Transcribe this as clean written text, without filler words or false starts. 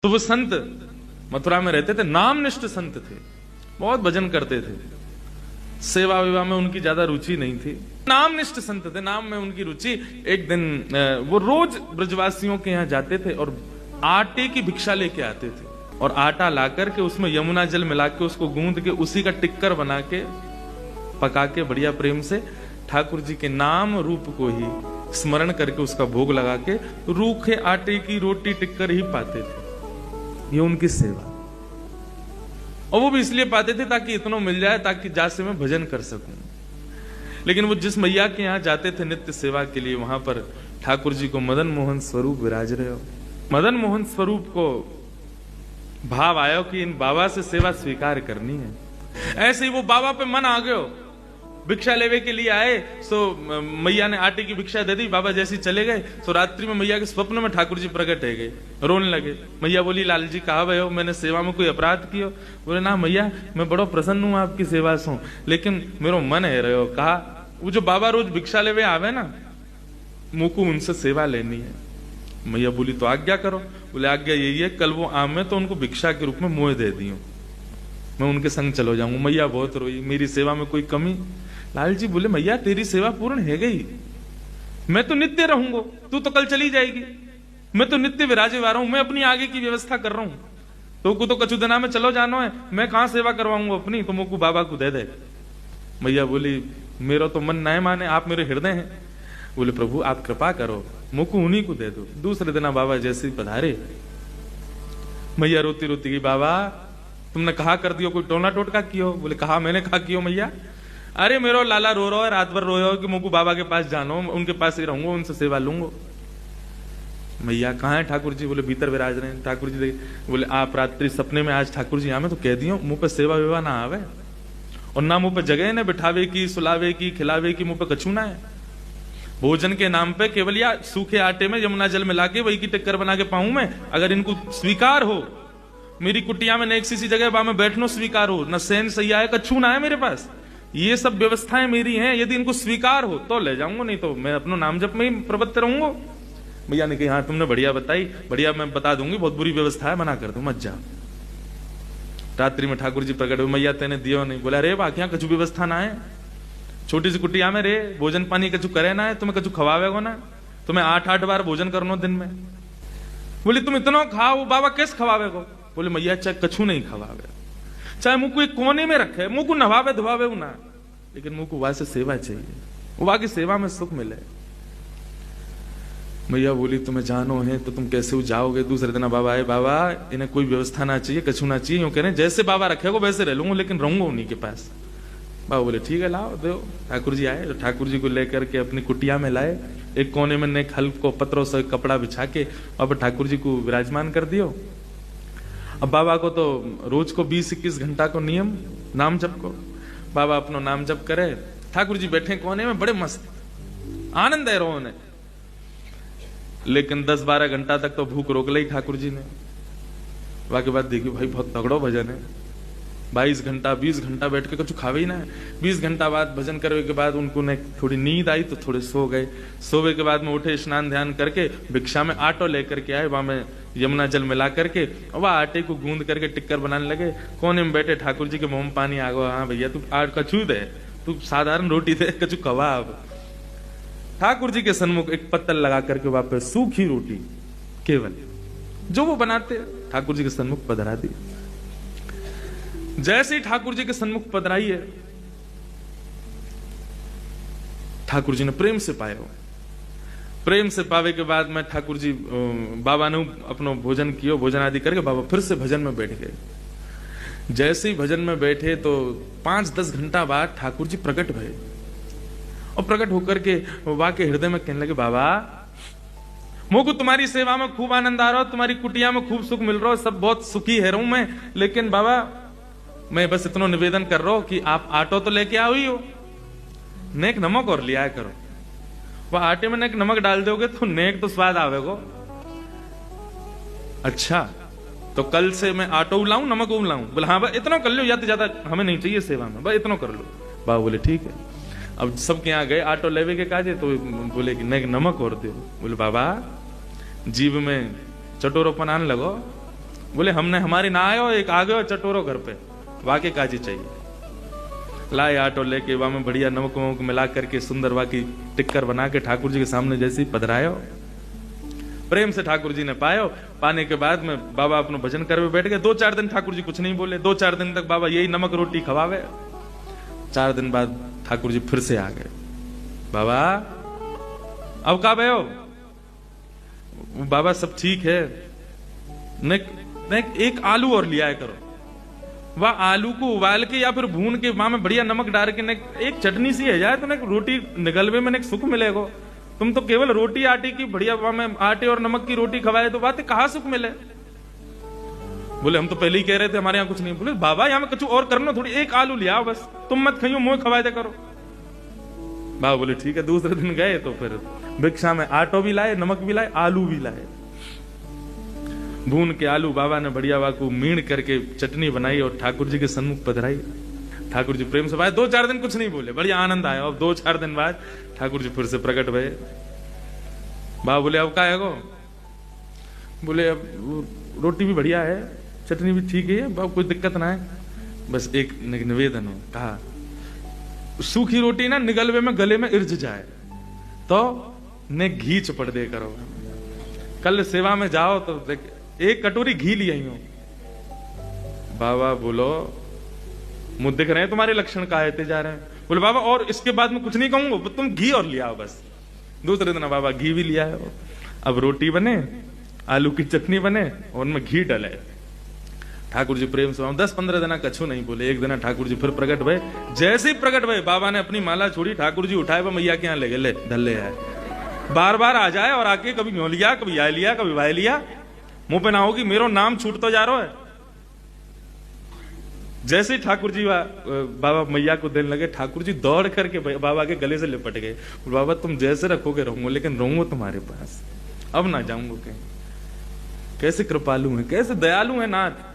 तो वो संत मथुरा में रहते थे, नामनिष्ठ संत थे, बहुत भजन करते थे, सेवा विवाह में उनकी ज्यादा रुचि नहीं थी, नामनिष्ठ संत थे, नाम में उनकी रुचि। एक दिन वो रोज ब्रजवासियों के यहाँ जाते थे और आटे की भिक्षा लेके आते थे और आटा ला करके उसमें यमुना जल मिला के उसको गूंद के उसी का टिक्कर बना के पका के बढ़िया प्रेम से ठाकुर जी के नाम रूप को ही स्मरण करके उसका भोग लगा के रूखे आटे की रोटी टिक्कर ही पाते थे। ये उनकी सेवा, और वो भी इसलिए पाते थे ताकि इतना मिल जाए ताकि जासे मैं भजन कर सकूं। लेकिन वो जिस मैया के यहाँ जाते थे नित्य सेवा के लिए, वहां पर ठाकुर जी को मदन मोहन स्वरूप विराज रहे हो। मदन मोहन स्वरूप को भाव आयो कि इन बाबा से सेवा स्वीकार करनी है। ऐसे ही वो बाबा पे मन आ गयो, भिक्षा लेवे के लिए आए, सो मैया ने आटे की भिक्षा दे दी, बाबा जैसे चले गए, सो रात्रि में मैया के स्वप्न में ठाकुर जी प्रकट है गए, रोने लगे। मैया बोली, लाल जी कहा भय हो, मैंने सेवा में कोई अपराध किया? बोले, ना मैया, मैं बड़ो प्रसन्न हूं आपकी सेवा से, लेकिन मेरो मन है रहे हो। कहा, वो जो बाबा रोज भिक्षा लेवे आवे ना, मुझको उनसे सेवा लेनी है। मैया बोली, तो आज्ञा करो। बोले, आज्ञा यही है, कल वो आम में तो उनको भिक्षा के रूप में मोह दे दियो, मैं उनके संग चलो जाऊंगा। मैया बहुत रोई, मेरी सेवा में कोई कमी? लाल जी बोले, मैया तेरी सेवा पूर्ण है गई, मैं तो नित्य रहूंगा, तू तो कल चली जाएगी, मैं तो नित्य विराजे वाला हूं, मैं अपनी आगे की व्यवस्था कर रहा हूं, तो को तो कछु दिना में चलो जानो है, मैं कहां सेवा करवाऊंगा अपनी, तो मुझको बाबा को दे दे। मैया बोली, मेरा तो मन न माने, आप मेरे हृदय हैं। बोले, प्रभु आप कृपा करो, मुझको उन्हीं को दे दो। दूसरे दिन बाबा जैसे पधारे, मैया रोती रोती गई, बाबा तुमने कहा कर दियो, कोई टोना टोटका कियो? बोले, कहा मैंने कहा कियो मैया? अरे मेरो लाला रो रहा है, रात भर रोयो कि मुझको बाबा के पास जानो, उनके पास ही रहूंगा, उनसे सेवा लूंगा। मैया, कहाँ है ठाकुर जी? बोले, भीतर विराज रहे हैं। ठाकुर जी बोले, आप रात्रि सपने में आज ठाकुर जी आवे तो कह दियो मुंह पे सेवा विवा ना आवे, और ना मुंह पे जगह न बिठावे की, सुलावे की, खिलावे की, मुंह पे कछू ना है। भोजन के नाम पे केवल या सूखे आटे में यमुना जल मिला के वही की टिक्कर बना के पाऊं मैं, अगर इनको स्वीकार हो, मेरी कुटिया में न एक सी जगह बा में बैठनो स्वीकार हो, न सैन सही आए, कछू ना है मेरे पास, ये सब व्यवस्थाएं मेरी हैं, यदि इनको स्वीकार हो तो ले जाऊंगा, नहीं तो मैं अपना नाम जप में ही प्रवृत्त रहूंगा। भैया ने कहा, हाँ तुमने बढ़िया बताई, बढ़िया, मैं बता दूंगी, बहुत बुरी व्यवस्था है, मना कर दूं, मत जा। रात्रि में ठाकुर जी प्रकट हुए, मैया तेने दियो नहीं? बोला, अरे बाकी यहाँ कछु व्यवस्था ना है, छोटी सी कुटिया में रे, भोजन पानी कछु करे ना है, तुम्हें कछु खवावेगो ना, तुम्हें 8-8 बार भोजन करनो दिन में। बोली, तुम इतना खाओ, बाबा कैसे खवावेगो? बोले, मैया चाहे कछु नहीं खवावे, चाहे मुझ को एक कोने में रखे, मुझ को नवावे धुआवे ना, लेकिन मुझ को वहां से सेवा चाहिए, वहां की सेवा में सुख मिले। मैया बोली, तुम्हें जानो है तो तुम कैसे जाओगे? दूसरे दिन बाबा आए, बाबा इन्हें कोई व्यवस्था ना चाहिए, कछु ना चाहिए, यूं कह रहे जैसे बाबा रखेगा वैसे रह लूंगा, लेकिन रहूंगा उन्हीं के पास। बाबा बोले, ठीक है लाओ दो। ठाकुर जी आए, तो ठाकुर जी को लेकर के अपनी कुटिया में लाए, एक कोने में नेक हल्क को पत्रों से कपड़ा बिछा के वहां पर ठाकुर जी को विराजमान कर दियो। अब बाबा को तो रोज को 20-21 घंटा को नियम नाम जप को, बाबा अपना नाम जप करे, ठाकुर जी बैठे कोने में बड़े मस्त, आनंद है रो ने। लेकिन 10-12 घंटा तक तो भूख रोक ली ठाकुर जी ने। बाकी बात देखिए भाई, बहुत तगड़ो भजन है, 22 घंटा 20 घंटा बैठ के कुछ खावे ही ना है। 20 घंटा बाद भजन करने के बाद उनको ने थोड़ी नींद आई तो थोड़े सो गए। सोवे के बाद में उठे, स्नान ध्यान करके भिक्षा में आटो लेकर के आए, वहां में यमुना जल मिला करके वह आटे को गूंद करके टिक्कर बनाने लगे। कोने में बैठे ठाकुर जी के मुंह में पानी आ गया, हाँ भैया तू आट कछू दे, तू साधारण रोटी दे, कछु कबाब। ठाकुर जी के सन्मुख एक पत्तल लगा करके वापस सूखी रोटी केवल जो वो बनाते ठाकुर जी के सन्मुख पधरा दी। जैसे ही ठाकुर जी के सन्मुख पधराई है, ठाकुर जी ने प्रेम से पाया। प्रेम से पावे के बाद में ठाकुर जी बाबा ने अपनो भोजन किया, भोजन आदि करके बाबा फिर से भजन में बैठ गए। जैसे ही भजन में बैठे तो 5-10 घंटा बाद ठाकुर जी प्रकट भये, और प्रकट होकर के बाबा के हृदय में कहने लगे, बाबा मुझको तुम्हारी सेवा में खूब आनंद आ रहा हो, तुम्हारी कुटिया में खूब सुख मिल रहा हो, सब बहुत सुखी है रहूं मैं, लेकिन बाबा मैं बस इतना निवेदन कर रहा हूं कि आप आटो तो लेके आओ ही हो, नेक नमक और लिया करो, वह आटे में नेक नमक डाल दोगे तो नेक तो स्वाद आवेगो। अच्छा तो कल से मैं आटो लाऊं, नमक लाऊं? बोले, हाँ बा इतना कर लो, या तो ज्यादा हमें नहीं चाहिए सेवा में, बस इतना कर लो। बाबा बोले, ठीक है। अब सबके यहाँ गए आटो लेवे के काजे, तो बोले कि नेक नमक और दो। बोले, बाबा जीव में चटोरोपन आने लगो, बोले हमने हमारी ना आयो, एक आ गयो चटोरो घर पे, वाके काजी चाहिए। लाए आटो लेके वहां में बढ़िया नमक वमक मिला करके सुंदर वाकी टिक्कर बना के ठाकुर जी के सामने जैसे ही पधरायो, प्रेम से ठाकुर जी ने पायो। पाने के बाद में बाबा अपना भजन करवे बैठ गए। 2-4 दिन ठाकुर जी कुछ नहीं बोले। 2-4 दिन तक बाबा यही नमक रोटी खवावे। 4 दिन बाद ठाकुर जी फिर से आ गए। बाबा अब का भयो? बाबा सब ठीक है, नहीं एक आलू और लिया करो। वह आलू को उबाल के या फिर भून के वहां में बढ़िया नमक डाल के एक चटनी सी है जाए तो रोटी निगलवे में सुख मिलेगा। तुम तो केवल रोटी आटे की बढ़िया वहां में आटे और नमक की रोटी खवाए तो बातें कहां सुख मिले। बोले हम तो पहले ही कह रहे थे हमारे यहाँ कुछ नहीं। बोले बाबा यहाँ में कुछ और करना, थोड़ी एक आलू लिया बस, तुम मत खाइयो, मुंह खवाए दे करो। बाबा बोले ठीक है। दूसरे दिन गए तो फिर भिक्षा में आटो भी लाए, नमक भी लाए, आलू भी लाए। भून के आलू बाबा ने बढ़िया वाकू मीण करके चटनी बनाई और ठाकुर जी के सन्मुख पधराई। ठाकुर जी प्रेम से भाई 2-4 दिन कुछ नहीं बोले, बढ़िया आनंद आया। अब 2-4 दिन बाद ठाकुर जी फिर से प्रकट भये। बाबा बोले अब का है गो? बोले अब रोटी भी बढ़िया है, चटनी भी ठीक है, बाबा कोई दिक्कत ना है, बस एक निवेदन हो। कहा सूखी रोटी ना निगलवे में गले में इर्ज जाए तो ने घी चपड़ दे करो। कल सेवा में जाओ तो एक कटोरी घी ली आई हूं। बाबा बोलो मुझे दिख रहे हैं तुम्हारे लक्षण कायते जा रहे हैं। बोले बाबा और इसके बाद में कुछ नहीं कहूंगा, तुम घी और लिया बस। दूसरे दिन बाबा घी भी लिया है। अब रोटी बने, आलू की चटनी बने और उनमें घी डले। ठाकुर जी प्रेम से 10-15 दिन कछु नहीं बोले। एक दिन ठाकुर जी फिर प्रकट भये। जैसे ही प्रकट भये बाबा ने अपनी माला छोड़ी, ठाकुर जी उठाए वो मैया के यहाँ ले गए, ले धल्ले है। बार बार आ जाए और आके कभी न्यो लिया, कभी आय लिया, कभी वाय लिया, मुंह पे ना होगी मेरो नाम छूटता जा रहा है। जैसे ही ठाकुर जी बाबा मैया को देने लगे, ठाकुर जी दौड़ करके बाबा के गले से लिपट गए। बाबा तुम जैसे रखोगे रहूंगा, लेकिन रहूंगा तुम्हारे पास, अब ना जाऊंगा कहीं। कैसे कृपालु है, कैसे दयालु है नाथ।